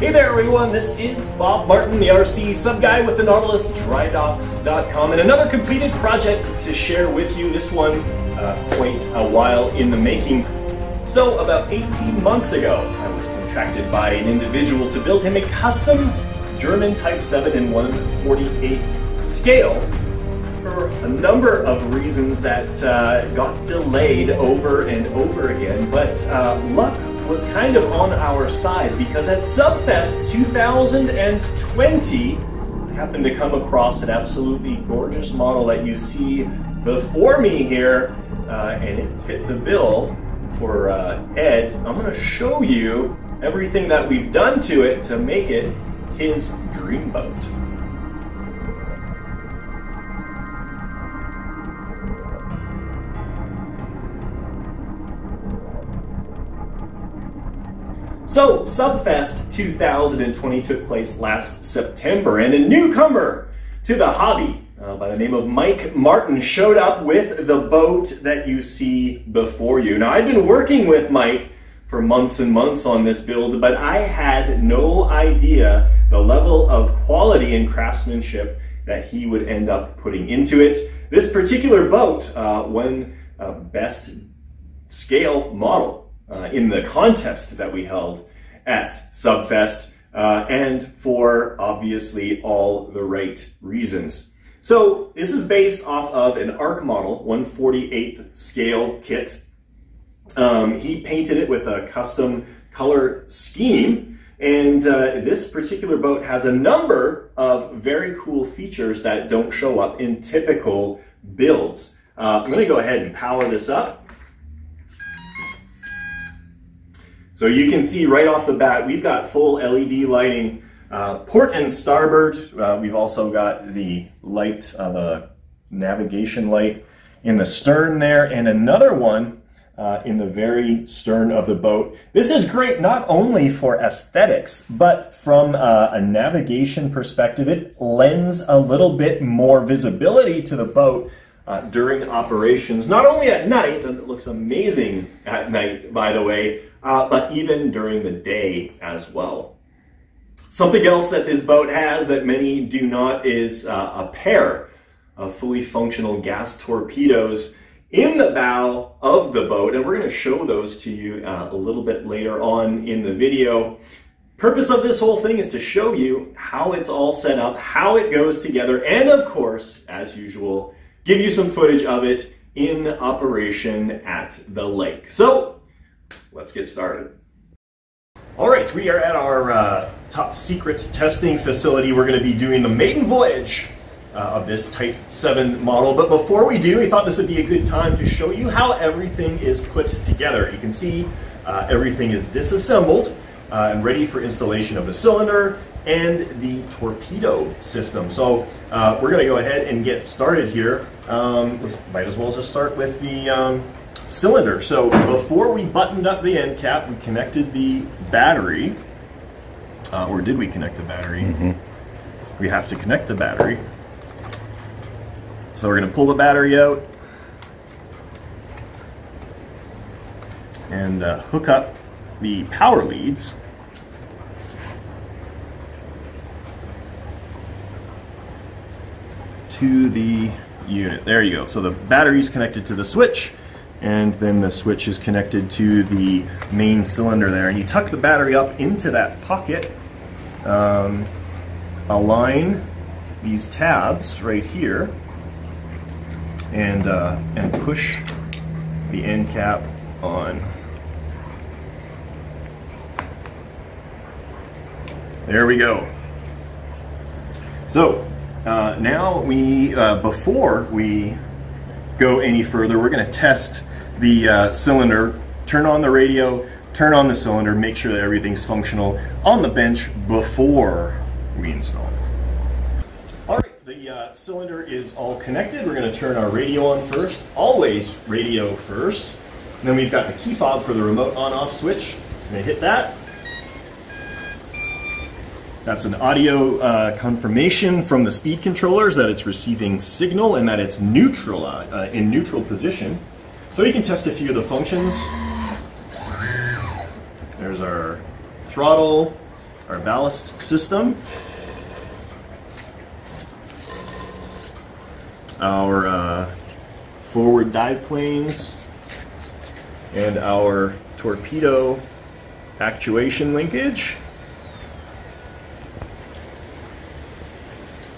Hey there everyone, this is Bob Martin, the RCSubGuy with the NautilusDryDocks.com, and another completed project to share with you, this one quite a while in the making. So about 18 months ago, I was contracted by an individual to build him a custom German Type VII in 1/48 scale for a number of reasons that got delayed over and over again, but luck was kind of on our side because at SubFest 2020, I happened to come across an absolutely gorgeous model that you see before me here, and it fit the bill for Ed. I'm going to show you everything that we've done to it to make it his Dreamboat. So, SubFest 2020 took place last September, and a newcomer to the hobby by the name of Mike Martin showed up with the boat that you see before you. Now, I've been working with Mike for months and months on this build, but I had no idea the level of quality and craftsmanship that he would end up putting into it. This particular boat won Best Scale Model in the contest that we held at SubFest, and for obviously all the right reasons. So this is based off of an Arkmodel 1/48 scale kit. He painted it with a custom color scheme, and this particular boat has a number of very cool features that don't show up in typical builds. I'm going to go ahead and power this up. So you can see right off the bat, we've got full LED lighting, port and starboard. We've also got the light, the navigation light in the stern there, and another one in the very stern of the boat. This is great not only for aesthetics, but from a navigation perspective, it lends a little bit more visibility to the boat during operations, not only at night, and it looks amazing at night, by the way, but even during the day as well. Something else that this boat has that many do not is a pair of fully functional gas torpedoes in the bow of the boat, and we're going to show those to you a little bit later on in the video. Purpose of this whole thing is to show you how it's all set up, how it goes together, and of course, as usual, give you some footage of it in operation at the lake. So, let's get started. All right, we are at our top secret testing facility. We're going to be doing the maiden voyage of this Type VII model. But before we do, we thought this would be a good time to show you how everything is put together. You can see everything is disassembled and ready for installation of the cylinder and the torpedo system. So we're going to go ahead and get started here. Might as well just start with the cylinder. So before we buttoned up the end cap, we connected the battery, or did we connect the battery? We have to connect the battery. So we're going to pull the battery out and hook up the power leads to the unit. There you go. So the battery is connected to the switch, and then the switch is connected to the main cylinder there. And you tuck the battery up into that pocket, align these tabs right here, and push the end cap on. There we go. So now we, before we go any further, we're going to test the cylinder, turn on the radio, turn on the cylinder, make sure that everything's functional on the bench before we install it. All right, the cylinder is all connected. We're going to turn our radio on first, always radio first. And then we've got the key fob for the remote on-off switch. I'm going to hit that. That's an audio confirmation from the speed controllers that it's receiving signal and that it's neutral, in neutral position. So you can test a few of the functions. There's our throttle, our ballast system, our forward dive planes, and our torpedo actuation linkage.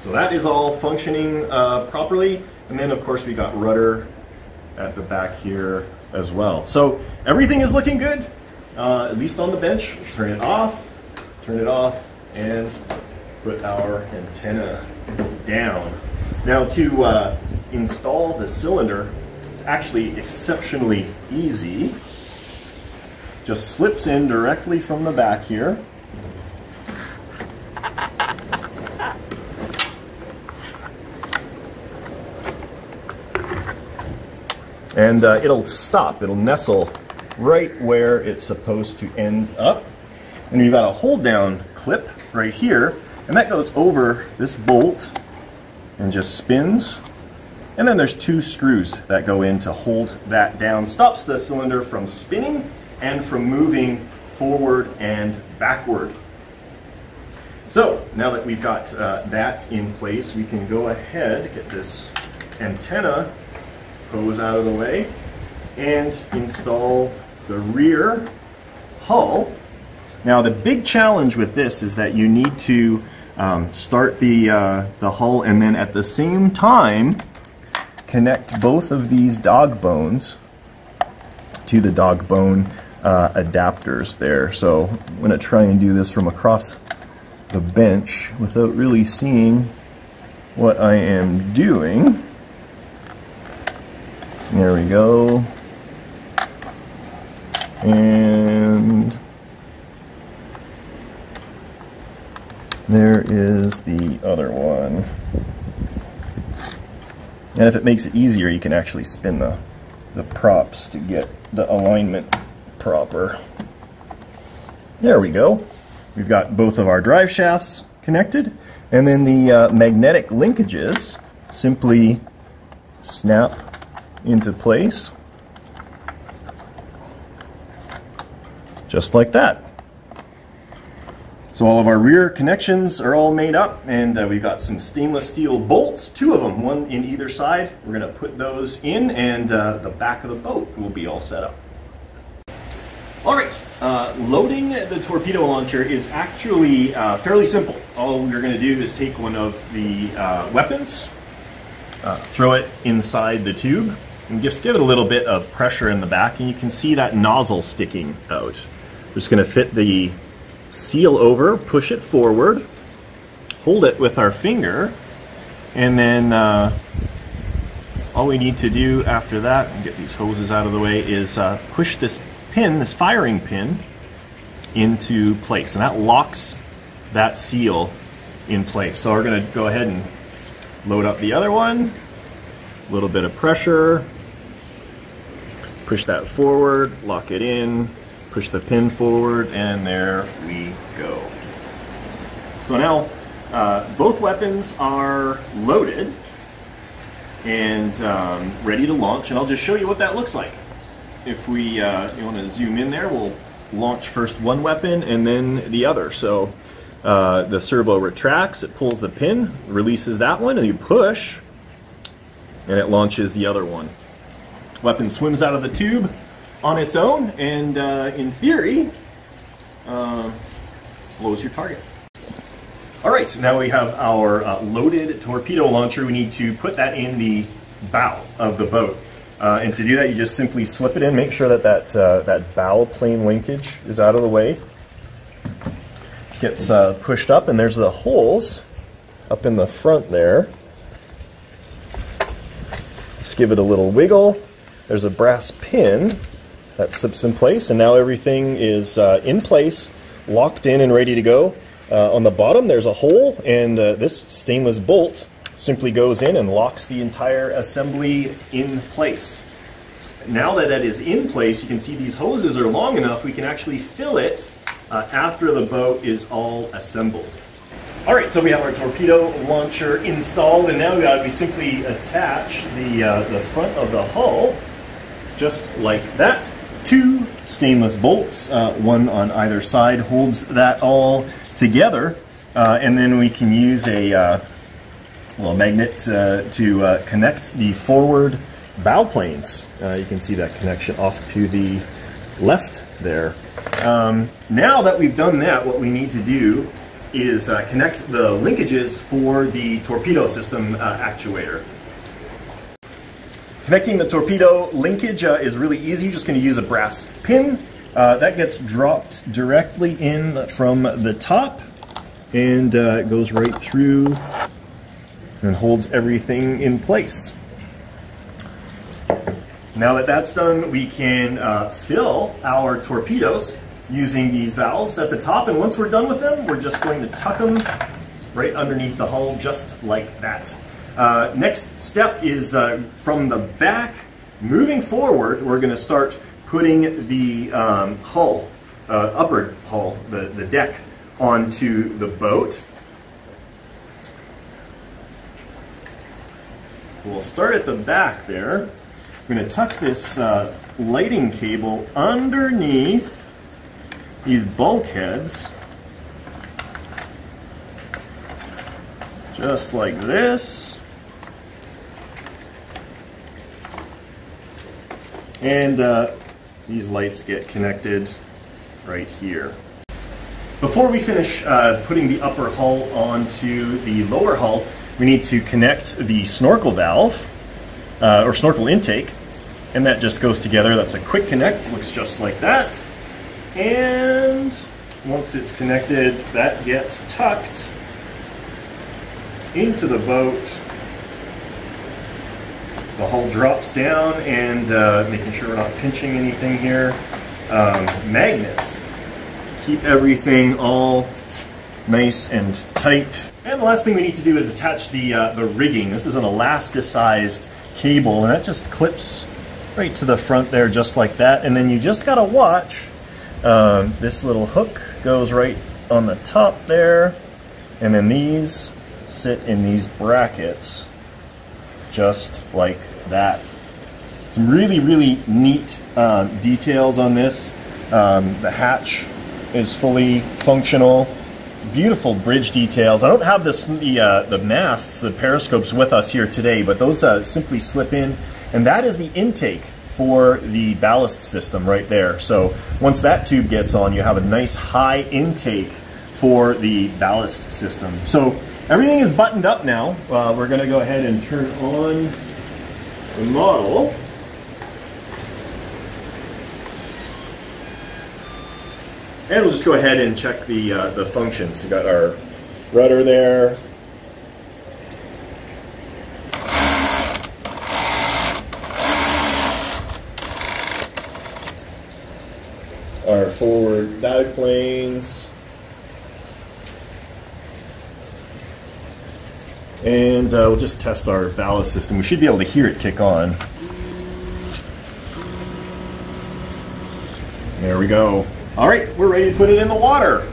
So that is all functioning properly. And then of course we got rudder at the back here as well. So everything is looking good, at least on the bench. Turn it off, and put our antenna down. Now to install the cylinder, it's actually exceptionally easy. Just slips in directly from the back here. And it'll stop, it'll nestle right where it's supposed to end up. And you've got a hold down clip right here, and that goes over this bolt and just spins. And then there's two screws that go in to hold that down. Stops the cylinder from spinning and from moving forward and backward. So now that we've got that in place, we can go ahead, get this antenna hose out of the way, and install the rear hull. Now the big challenge with this is that you need to start the hull and then at the same time connect both of these dog bones to the dog bone adapters there. So I'm going to try and do this from across the bench without really seeing what I am doing. There we go. And there is the other one. And if it makes it easier, you can actually spin the props to get the alignment proper. There we go. We've got both of our drive shafts connected, and then the magnetic linkages simply snap into place, just like that. So all of our rear connections are all made up, and we've got some stainless steel bolts, two of them, one in either side. We're going to put those in, and the back of the boat will be all set up. All right, loading the torpedo launcher is actually fairly simple. All we're going to do is take one of the weapons, throw it inside the tube, and just give it a little bit of pressure in the back, and you can see that nozzle sticking out. We're just going to fit the seal over, push it forward, hold it with our finger, and then all we need to do after that, and get these hoses out of the way, is push this pin, this firing pin, into place, and that locks that seal in place. So we're going to go ahead and load up the other one, a little bit of pressure, push that forward, lock it in, push the pin forward, and there we go. So now both weapons are loaded and ready to launch, and I'll just show you what that looks like. If we you want to zoom in there, we'll launch first one weapon and then the other. So the servo retracts, it pulls the pin, releases that one, and you push, and it launches the other one. Weapon swims out of the tube on its own, and in theory, blows your target. All right, now we have our loaded torpedo launcher. We need to put that in the bow of the boat. And to do that, you just simply slip it in, make sure that that bow plane linkage is out of the way. This gets pushed up, and there's the holes up in the front there. Just give it a little wiggle. There's a brass pin that slips in place, and now everything is in place, locked in and ready to go. On the bottom there's a hole, and this stainless bolt simply goes in and locks the entire assembly in place. Now that that is in place, you can see these hoses are long enough we can actually fill it after the boat is all assembled. Alright, so we have our torpedo launcher installed, and now we simply attach the front of the hull just like that. Two stainless bolts, one on either side, holds that all together, and then we can use a magnet to connect the forward bow planes. You can see that connection off to the left there. Now that we've done that, what we need to do is connect the linkages for the torpedo system actuator. Connecting the torpedo linkage is really easy. You're just going to use a brass pin. That gets dropped directly in from the top, and it goes right through and holds everything in place. Now that that's done, we can fill our torpedoes using these valves at the top, and once we're done with them, we're just going to tuck them right underneath the hull, just like that. Next step is from the back, moving forward, we're going to start putting the hull, upper hull, the deck, onto the boat. We'll start at the back there. We're going to tuck this lighting cable underneath these bulkheads, just like this. And these lights get connected right here. Before we finish putting the upper hull onto the lower hull, we need to connect the snorkel valve, or snorkel intake, and that just goes together. That's a quick connect, looks just like that. And once it's connected, that gets tucked into the boat. The hull drops down, and making sure we're not pinching anything here. Magnets keep everything all nice and tight. And the last thing we need to do is attach the rigging. This is an elasticized cable, and that just clips right to the front there, just like that. And then you just gotta watch. This little hook goes right on the top there, and then these sit in these brackets, just like that. Some really, really neat details on this. The hatch is fully functional. Beautiful bridge details. I don't have the masts, the periscopes with us here today, but those simply slip in, and that is the intake for the ballast system right there. So once that tube gets on, you have a nice high intake for the ballast system. So everything is buttoned up now. We're going to go ahead and turn on the model. And we'll just go ahead and check the functions. We've got our rudder there. Our forward dive planes. And we'll just test our ballast system. We should be able to hear it kick on. There we go. All right, we're ready to put it in the water.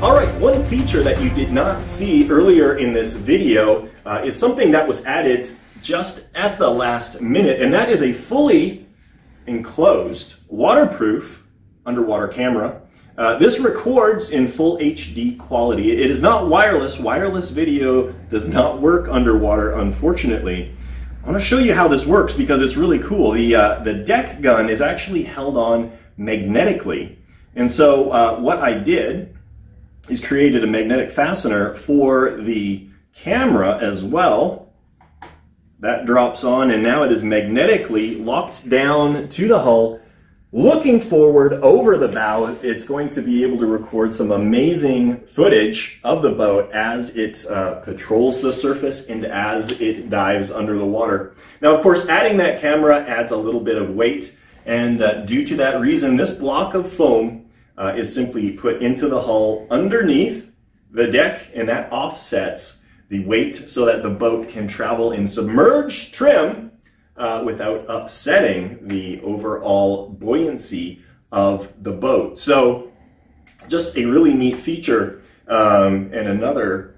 All right, one feature that you did not see earlier in this video is something that was added just at the last minute, and that is a fully enclosed, waterproof underwater camera. This records in full HD quality. It is not wireless. Wireless video does not work underwater, unfortunately. I want to show you how this works because it's really cool. The deck gun is actually held on magnetically. And so what I did is created a magnetic fastener for the camera as well. That drops on, and now it is magnetically locked down to the hull. Looking forward over the bow, it's going to be able to record some amazing footage of the boat as it patrols the surface and as it dives under the water. Now, of course, adding that camera adds a little bit of weight, and due to that reason, this block of foam is simply put into the hull underneath the deck, and that offsets the weight so that the boat can travel in submerged trim without upsetting the overall buoyancy of the boat. So just a really neat feature, and another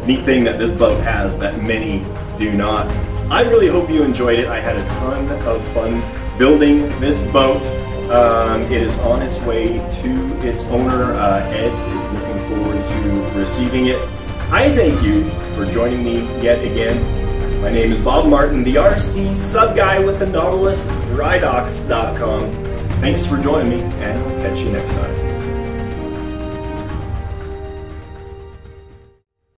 neat thing that this boat has that many do not. I really hope you enjoyed it. I had a ton of fun building this boat. It is on its way to its owner. Ed is looking forward to receiving it. I thank you for joining me yet again. My name is Bob Martin, the RCSubGuy with the NautilusDryDocks.com. Thanks for joining me, and I'll catch you next time.